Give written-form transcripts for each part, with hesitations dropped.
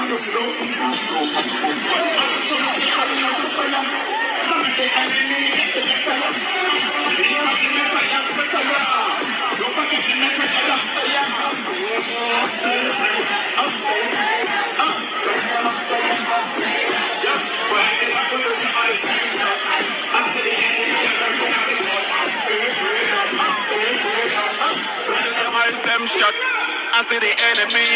Them shot, I see the enemy.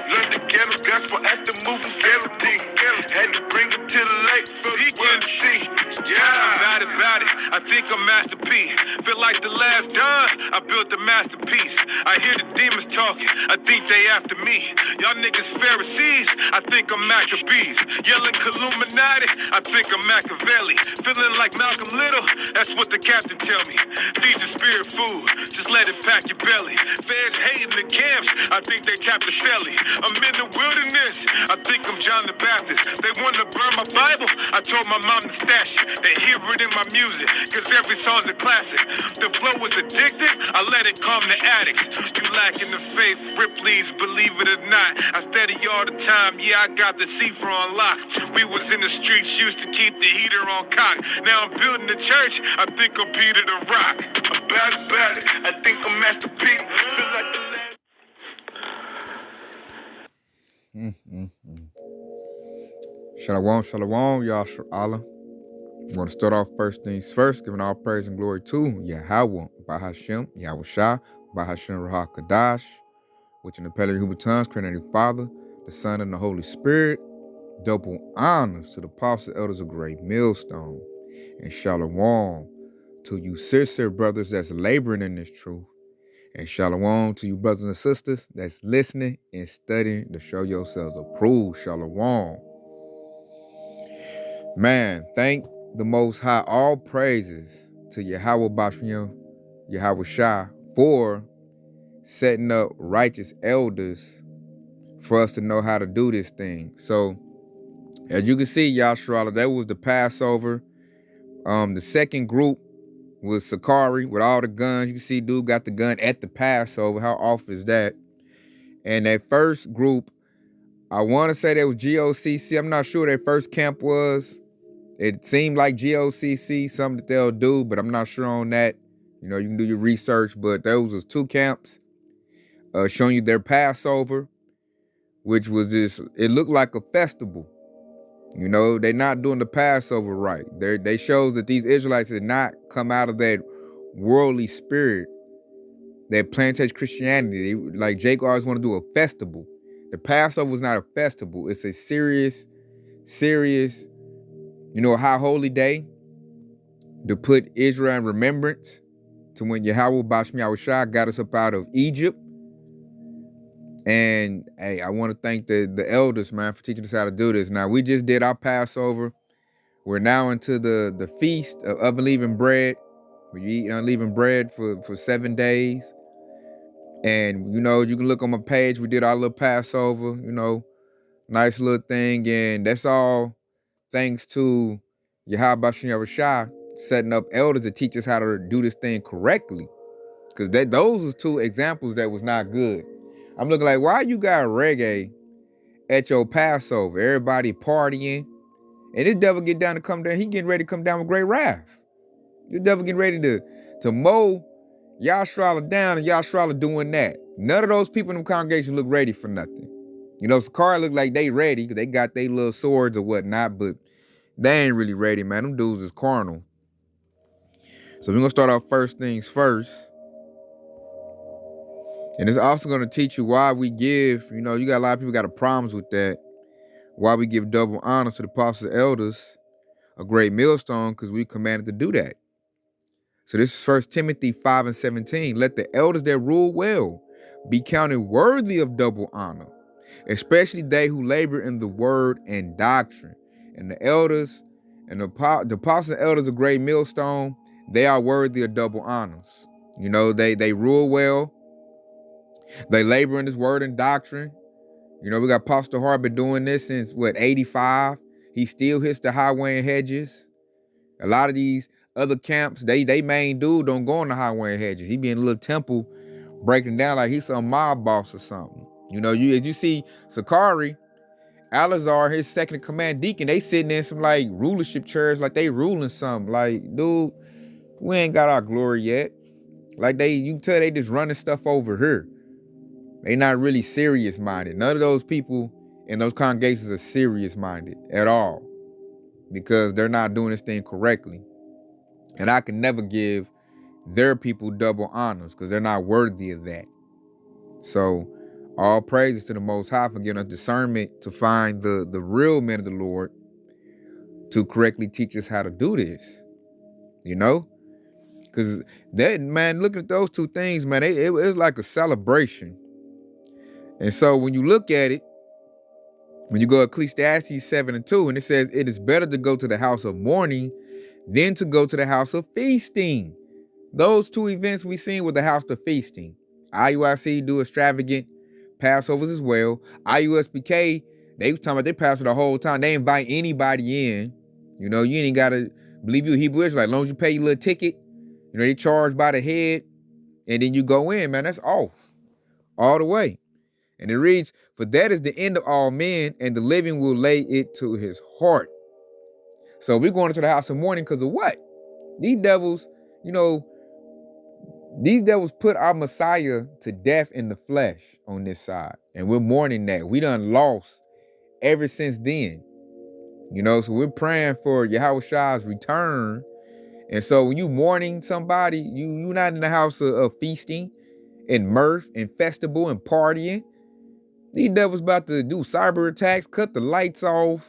Learn the ghetto gospel after moving ghetto D. Had to bring it to the lake for the world to see. Yeah, about it. I think I'm Master P. Feel like the last done. I built a masterpiece. I hear the demons talking. I think they after me. Y'all niggas Pharisees. I think I'm Maccabees. Yelling Illuminati. I think I'm Machiavelli. Feeling like Malcolm Little. That's what the captain tell me. Feed your spirit food. Just let it pack your belly. Feds hating the camps. I think they tap the celly. I'm in the wilderness. I think I'm John the Baptist. They want to burn my Bible. I told my mom to stash it. They hear it in my music, cause every song's a classic. The flow is addictive. I let it calm the addicts. You lacking the faith, Ripley's, believe it or not. I study all the time. Yeah, I got the cipher on lock. We was in the streets, used to keep the heater on cock. Now I'm building the church. I think I'm Peter the Rock. About it. I think I'm Master P. Feel like the last. Shalom, Yahshua Allah. I'm going to start off first things first, giving all praise and glory to Yahweh, Bahashem, Yahweh Shah, Bahashem Rahah Kadash, which in the Paleo tongues, creating the Father, the Son, and the Holy Spirit. Double honors to the apostles, elders of Great Millstone, and shalom to you sincere brothers that's laboring in this truth, and shalom to you brothers and sisters that's listening and studying to show yourselves approved. Shalom. Man, thank the Most High, all praises to Yahweh Bashmiel, Yahweh Shah, for setting up righteous elders for us to know how to do this thing. So, as you can see, Yahshua, that was the Passover. The second group was Sakari with all the guns. You can see dude got the gun at the Passover. How off is that? And that first group, I want to say that was GOCC. I'm not sure what their first camp was. It seemed like GOCC, something that they'll do, but I'm not sure on that. You know, you can do your research, but those was two camps showing you their Passover, which was this, it looked like a festival. You know, they're not doing the Passover right. They shows that these Israelites did not come out of that worldly spirit, that plantation Christianity. Like Jake always want to do a festival. The Passover is not a festival. It's a serious, you know, a high holy day to put Israel in remembrance to when Yahweh Bashmi Yahushua got us up out of Egypt. And hey, I want to thank the elders, man, for teaching us how to do this. Now, we just did our Passover. We're now into the feast of unleavened bread. We eat unleavened bread for 7 days. And, you know, you can look on my page. We did our little Passover, you know, nice little thing. And that's all thanks to Yahweh Bashmi Yahushua setting up elders to teach us how to do this thing correctly. Because those was two examples that was not good. I'm looking like, why you got reggae at your Passover? Everybody partying. And this devil get down to come down. He getting ready to come down with great wrath. This devil getting ready to mow Yahshua down, and Yahshua doing that. None of those people in the congregation look ready for nothing. You know, Sakari look like they ready because they got their little swords or whatnot, but they ain't really ready, man. Them dudes is carnal. So we're going to start off first things first. And it's also going to teach you why we give, you know, you got a lot of people got a problems with that. Why we give double honor to the apostles and elders, a great millstone, because we commanded to do that. So this is 1 Timothy 5:17. Let the elders that rule well be counted worthy of double honor, especially they who labor in the word and doctrine. And the elders and the apostles and elders of great millstone, they are worthy of double honors. You know, they rule well. They labor in this word and doctrine. You know, we got Pastor Harbor doing this since, what, 85? He still hits the highway and hedges. A lot of these other camps, they main dude don't go on the highway and hedges. He be in a little temple breaking down like he's some mob boss or something. You know, as you see Sakari, Alazar, his second in command deacon, they sitting in some like rulership chairs like they ruling something. Like, dude, we ain't got our glory yet. Like you can tell they just running stuff over here. They not really serious minded. None of those people in those congregations are serious minded at all, because they're not doing this thing correctly. And I can never give their people double honors because they're not worthy of that. So all praises to the Most High for giving us discernment to find the real men of the Lord to correctly teach us how to do this. You know? Because that, man, looking at those two things, man, it was like a celebration. And so when you look at it, when you go to Ecclesiastes 7:2, and it says, it is better to go to the house of mourning than to go to the house of feasting. Those two events we seen with the house of feasting. IUIC do extravagant Passovers as well. IUSBK, they was talking about they Passover the whole time. They invite anybody in. You know, you ain't got to believe you a Hebrew Israelite. As long as you pay your little ticket, you know, they charge by the head, and then you go in, man. That's off. All the way. And it reads, for that is the end of all men, and the living will lay it to his heart. So we're going into the house of mourning because of what? These devils, you know, these devils put our Messiah to death in the flesh on this side. And we're mourning that. We done lost ever since then. You know, so we're praying for Yahweh's return. And so when you mourning somebody, you're not in the house of feasting and mirth and festival and partying. These devils about to do cyber attacks, cut the lights off.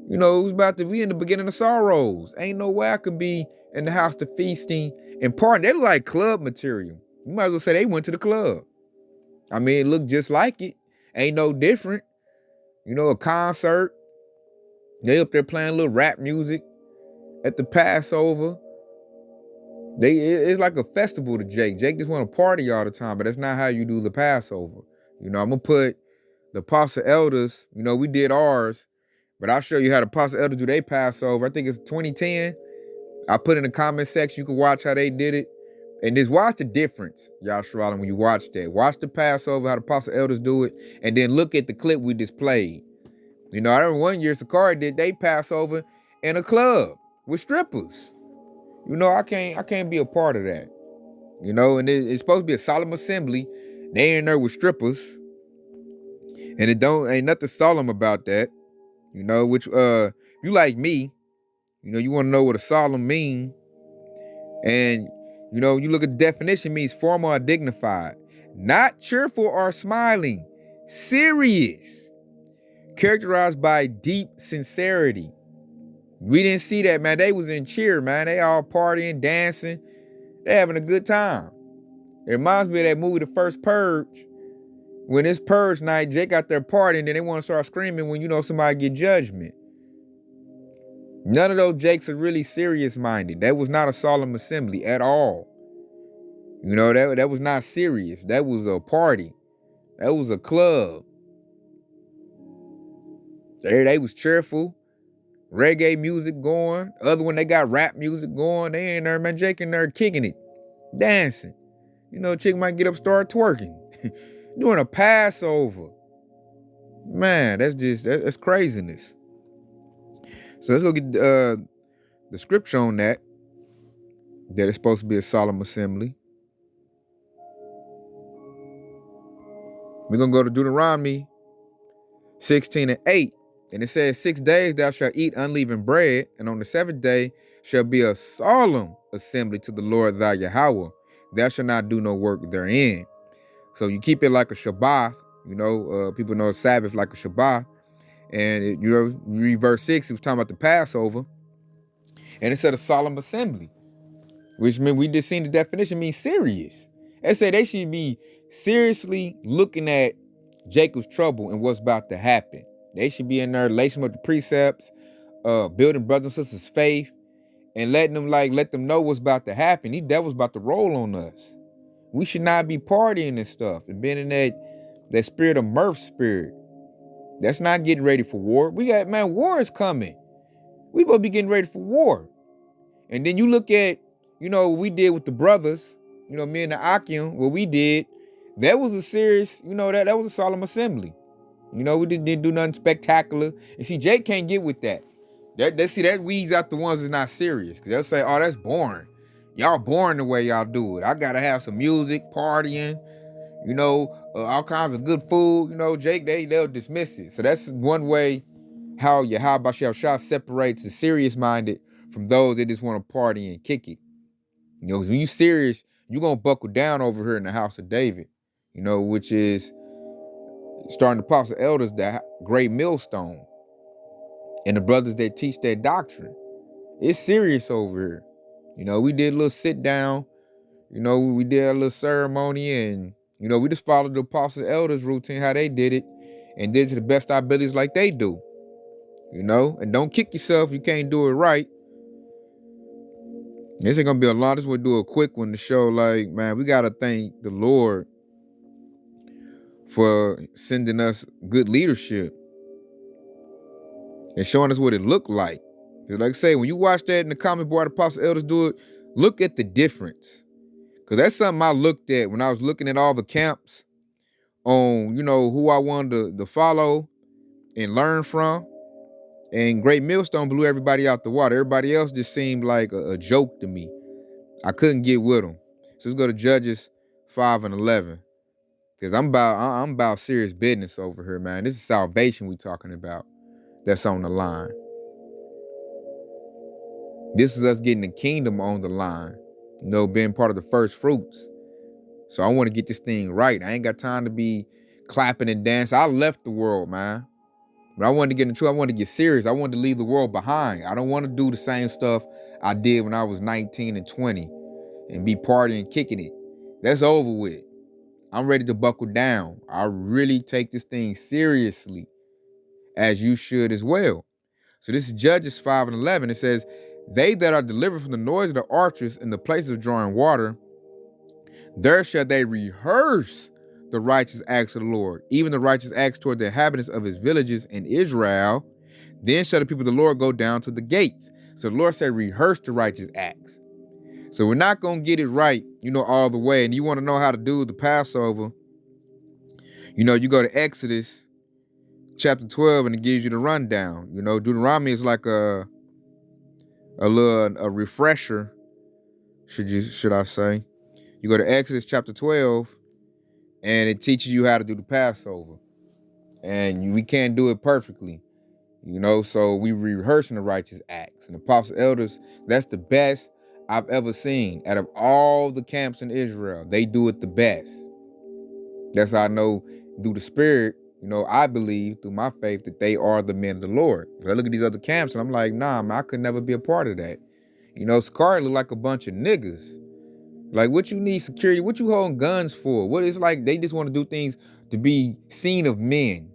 You know, it was about to be in the beginning of sorrows. Ain't no way I could be in the house to feasting and partying. They look like club material. You might as well say they went to the club. I mean, it looked just like it. Ain't no different. You know, a concert. They up there playing a little rap music at the Passover. It's like a festival to Jake. Jake just want to party all the time, but that's not how you do the Passover. You know, I'm going to put the Apostle Elders, you know, we did ours, but I'll show you how the Apostle Elders do their Passover. I think it's 2010. I put in the comment section, you can watch how they did it. And just watch the difference, Yahshua, when you watch that. Watch the Passover, how the Apostle Elders do it, and then look at the clip we just played. You know, I remember one year Sakari did they Passover in a club with strippers. You know, I can't be a part of that. You know, and it's supposed to be a solemn assembly. They in there with strippers. And ain't nothing solemn about that. You know, which you like me, you know, you want to know what a solemn mean. And you know, you look at the definition, means formal or dignified. Not cheerful or smiling. Serious. Characterized by deep sincerity. We didn't see that, man. They was in cheer, man. They all partying, dancing. They having a good time. It reminds me of that movie, The First Purge. When it's purge night, Jake got their party, and then they want to start screaming when, you know, somebody get judgment. None of those Jakes are really serious-minded. That was not a solemn assembly at all. You know, that was not serious. That was a party. That was a club. They was cheerful. Reggae music going. Other one, they got rap music going. They in there, man. Jake in there kicking it. Dancing. You know, chick might get up, start twerking. Doing a Passover. Man, that's craziness. So let's go get the scripture on that it's supposed to be a solemn assembly. We're going to go to Deuteronomy 16:8. And it says, 6 days thou shalt eat unleavened bread, and on the 7th day shall be a solemn assembly to the Lord thy Yahweh. Thou shalt not do no work therein. So you keep it like a Shabbat. You know, people know Sabbath like a Shabbat. And you know, you read verse 6, it was talking about the Passover. And it said a solemn assembly, which means we just seen the definition means serious. They say they should be seriously looking at Jacob's trouble and what's about to happen. They should be in there lacing up the precepts, building brothers and sisters' faith, and let them know what's about to happen. These devils about to roll on us. We should not be partying and stuff and being in that That spirit of mirth spirit. That's not getting ready for war. We got, man, war is coming. We supposed to be getting ready for war. And then you look at, what we did with the brothers, me and the Akim, what we did, that was a serious, that was a solemn assembly. We didn't do nothing spectacular. And see, Jake can't get with that. That weeds out the ones that's not serious. Because they'll say, oh, that's boring. Y'all boring the way y'all do it. I got to have some music, partying, all kinds of good food. Jake, they'll dismiss it. So that's one way how Yahweh Shah separates the serious-minded from those that just want to party and kick it. Because when you serious, you're going to buckle down over here in the house of David, which is starting to apostle elders, that great millstone, and the brothers that teach that doctrine. It's serious over here. We did a little sit down, we did a little ceremony, and, we just followed the apostle elders routine, how they did it, and did it to the best of our abilities like they do. And don't kick yourself if you can't do it right. This ain't gonna be a lot. This will do a quick one to show, like, man, we gotta thank the Lord for sending us good leadership and showing us what it looked like. Because like I say, when you watch that in the comment board, apostle elders do it, look at the difference. Because that's something I looked at when I was looking at all the camps on, who I wanted to follow and learn from. And Great Millstone blew everybody out the water. Everybody else just seemed like a joke to me. I couldn't get with them. So let's go to Judges 5 and 11. Because I'm about serious business over here, man. This is salvation we talking about that's on the line. This is us getting the kingdom on the line. Being part of the first fruits. So I want to get this thing right. I ain't got time to be clapping and dancing. I left the world, man. But I wanted to get into it. I wanted to get serious. I wanted to leave the world behind. I don't want to do the same stuff I did when I was 19 and 20 and be partying, kicking it. That's over with. I'm ready to buckle down. I really take this thing seriously, as you should as well. So this is Judges 5 and 11. It says, they that are delivered from the noise of the archers in the place of drawing water, there shall they rehearse the righteous acts of the Lord, even the righteous acts toward the inhabitants of his villages in Israel. Then shall the people of the Lord go down to the gates. So the Lord said, rehearse the righteous acts. So we're not going to get it right, all the way. And you want to know how to do the Passover. You go to Exodus chapter 12 and it gives you the rundown. Deuteronomy is like a refresher, should I say. You go to Exodus chapter 12 and it teaches you how to do the Passover. And we can't do it perfectly, so we rehearsing the righteous acts. And apostle elders, that's the best I've ever seen. Out of all the camps in Israel, they do it the best. That's how I know through the Spirit, I believe through my faith that they are the men of the Lord. I look at these other camps and I'm like, nah, man, I could never be a part of that. Sakari look like a bunch of niggas. Like, what you need security? What you holding guns for? What is like? They just want to do things to be seen of men.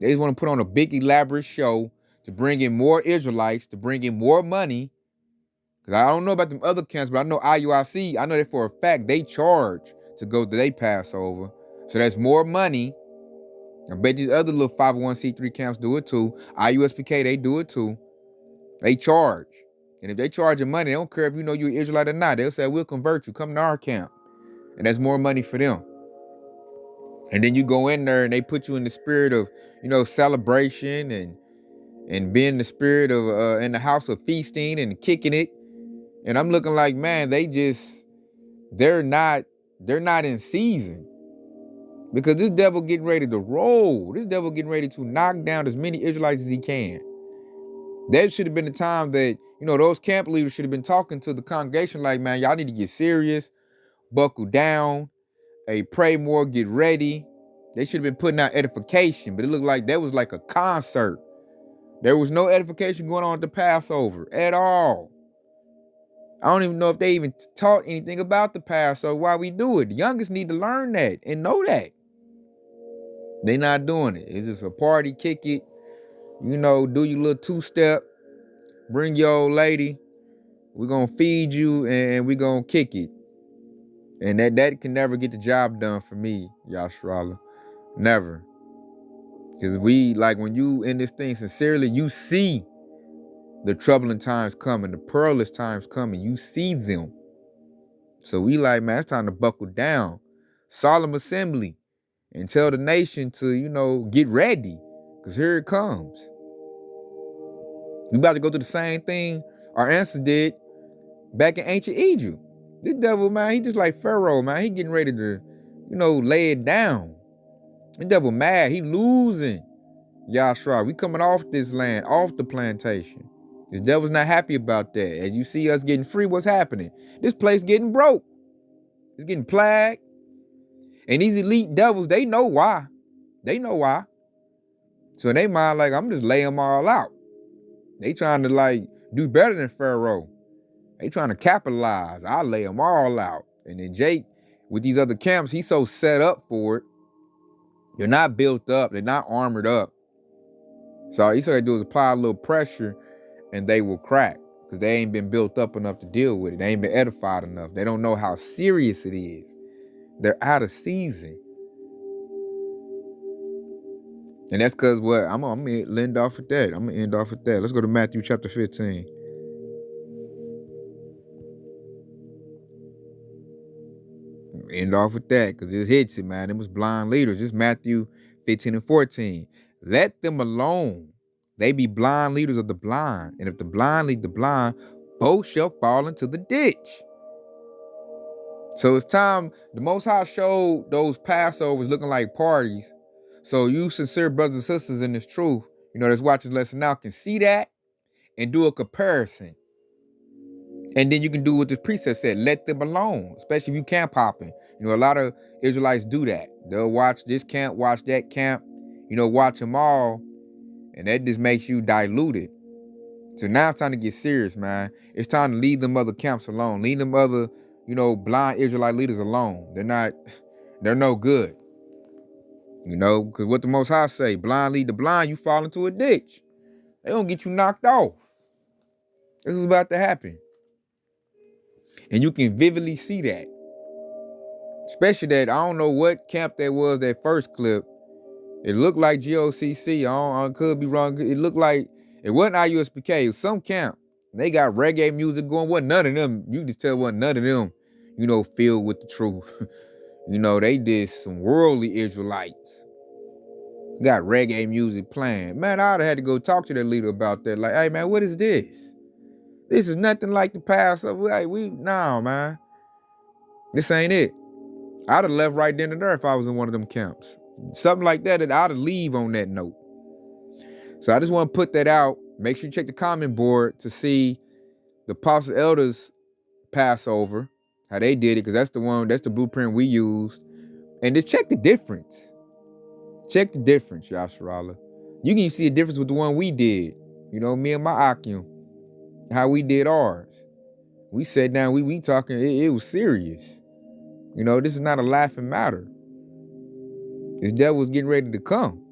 They just want to put on a big elaborate show to bring in more Israelites, to bring in more money. Because I don't know about them other camps, but I know IUIC, I know that for a fact they charge to go to their Passover. So that's more money. I bet these other little 501c3 camps do it too. IUSPK, they do it too. They charge. And if they charge you money, they don't care if you're an Israelite or not. They'll say, we'll convert you. Come to our camp. And that's more money for them. And then you go in there and they put you in the spirit of, celebration and being the spirit of in the house of feasting and kicking it. And I'm looking like, man, they're not in season. Because this devil getting ready to roll. This devil getting ready to knock down as many Israelites as he can. That should have been the time that, those camp leaders should have been talking to the congregation like, man, y'all need to get serious, buckle down, pray more, get ready. They should have been putting out edification, but it looked like that was like a concert. There was no edification going on at the Passover at all. I don't even know if they even taught anything about the Passover, why we do it. The youngest need to learn that and know that. They not doing it. It's just a party, kick it, do your little two-step, bring your old lady, we're going to feed you and we're going to kick it. And that can never get the job done for me, Yashrala. Never. Because when you in this thing sincerely, you see the troubling times coming, the perilous times coming. You see them. So we like, man, it's time to buckle down. Solemn assembly. And tell the nation to, get ready. Because here it comes. We about to go through the same thing our ancestors did back in ancient Egypt. This devil, man, he just like Pharaoh, man. He getting ready to, lay it down. The devil mad. He losing. Yahshua, we coming off this land, off the plantation. The devil's not happy about that. As you see us getting free, what's happening? This place getting broke. It's getting plagued. And these elite devils, they know why. They know why. So in their mind, like, I'm just laying them all out. They trying to, do better than Pharaoh. They trying to capitalize. I lay them all out. And then Jake, with these other camps, he's so set up for it. They're not built up. They're not armored up. So all you got to do is apply a little pressure and they will crack. Because they ain't been built up enough to deal with it. They ain't been edified enough. They don't know how serious it is. They're out of season. And that's because what? I'm going to end off with that. Let's go to Matthew chapter 15. End off with that because it hits it, man. It was blind leaders. It's Matthew 15 and 14. Let them alone. They be blind leaders of the blind. And if the blind lead the blind, both shall fall into the ditch. So it's time. The Most High showed those Passovers looking like parties. So you sincere brothers and sisters in this truth, that's watching lesson now can see that and do a comparison. And then you can do what this precept said. Let them alone, especially if you camp hopping. A lot of Israelites do that. They'll watch this camp, watch that camp, watch them all. And that just makes you diluted. So now it's time to get serious, man. It's time to leave them other camps alone. Leave them other, blind Israelite leaders alone. They're no good. Because what the Most High say, blind lead the blind, you fall into a ditch. They gonna get you knocked off. This is about to happen. And you can vividly see that. Especially that, I don't know what camp that was, that first clip. It looked like GOCC. I could be wrong. It looked like, it wasn't IUSPK. It was some camp. They got reggae music going. Wasn't none of them. You can just tell wasn't none of them, filled with the truth. They did some worldly Israelites. Got reggae music playing. Man, I'd have had to go talk to that leader about that. Like, hey, man, what is this? This is nothing like the past. Nah, man. This ain't it. I'd have left right then and there if I was in one of them camps. Something like that, I'd have leave on that note. So I just want to put that out. Make sure you check the comment board to see the Apostle Elders Passover, how they did it, because that's the blueprint we used. And just check the difference. Check the difference, Yasharallah. You can see a difference with the one we did. Me and my Akim. How we did ours. We sat down, we talking, it was serious. This is not a laughing matter. This devil was getting ready to come.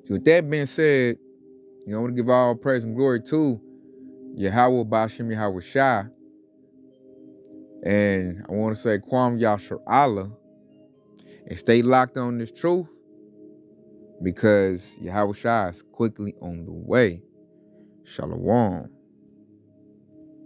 So with that being said, I want to give all praise and glory to Yahweh Bashem Yahweh Shai. And I want to say Kwam Yashar Allah. And stay locked on this truth. Because Yahweh Shai is quickly on the way. Shalom.